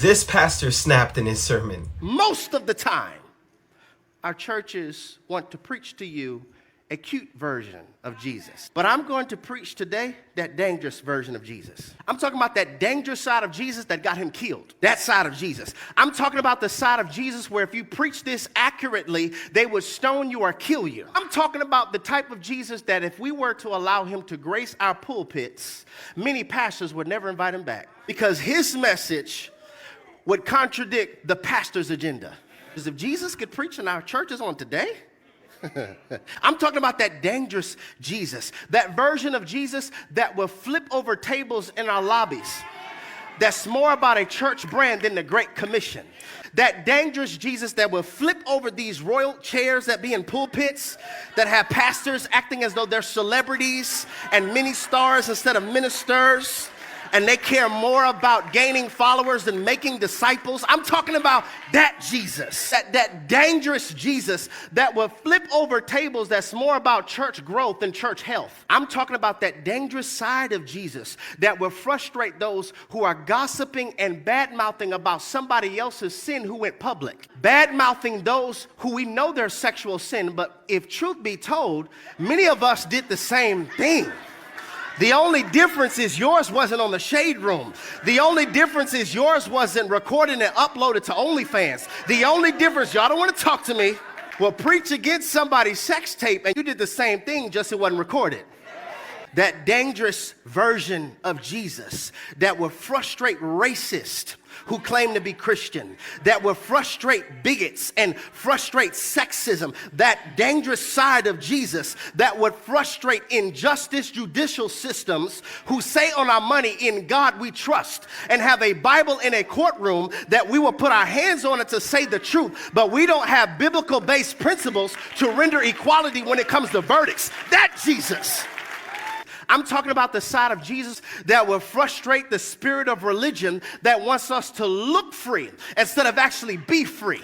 This pastor snapped in his sermon. Most of the time, our churches want to preach to you a cute version of Jesus. But I'm going to preach today that dangerous version of Jesus. I'm talking about that dangerous side of Jesus that got him killed. That side of Jesus. I'm talking about the side of Jesus where if you preach this accurately, they would stone you or kill you. I'm talking about the type of Jesus that if we were to allow him to grace our pulpits, many pastors would never invite him back because his message would contradict the pastor's agenda. Because if Jesus could preach in our churches on today, I'm talking about that dangerous Jesus, that version of Jesus that will flip over tables in our lobbies. That's more about a church brand than the Great Commission. That dangerous Jesus that will flip over these royal chairs that be in pulpits, that have pastors acting as though they're celebrities and mini stars instead of ministers. And they care more about gaining followers than making disciples. I'm talking about that Jesus, that dangerous Jesus that will flip over tables that's more about church growth than church health. I'm talking about that dangerous side of Jesus that will frustrate those who are gossiping and bad-mouthing about somebody else's sin who went public. Bad-mouthing those who we know their sexual sin, but if truth be told, many of us did the same thing. The only difference is yours wasn't on the Shade Room. The only difference is yours wasn't recorded and uploaded to OnlyFans. The only difference, y'all don't want to talk to me, will preach against somebody's sex tape and you did the same thing, just it wasn't recorded. That dangerous version of Jesus that will frustrate racists who claim to be Christian, that will frustrate bigots and frustrate sexism, that dangerous side of Jesus that would frustrate injustice judicial systems who say on our money, in God we trust, and have a Bible in a courtroom that we will put our hands on it to say the truth, but we don't have biblical-based principles to render equality when it comes to verdicts. That Jesus. I'm talking about the side of Jesus that will frustrate the spirit of religion that wants us to look free instead of actually be free.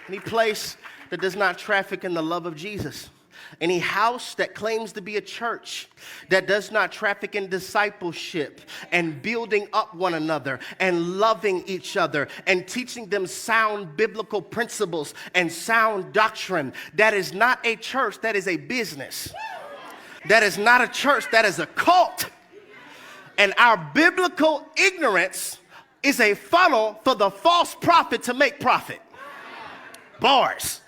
Any place that does not traffic in the love of Jesus. Any house that claims to be a church that does not traffic in discipleship and building up one another and loving each other and teaching them sound biblical principles and sound doctrine. That is not a church, that is a business. That is not a church, that is a cult. And our biblical ignorance is a funnel for the false prophet to make profit. Bars.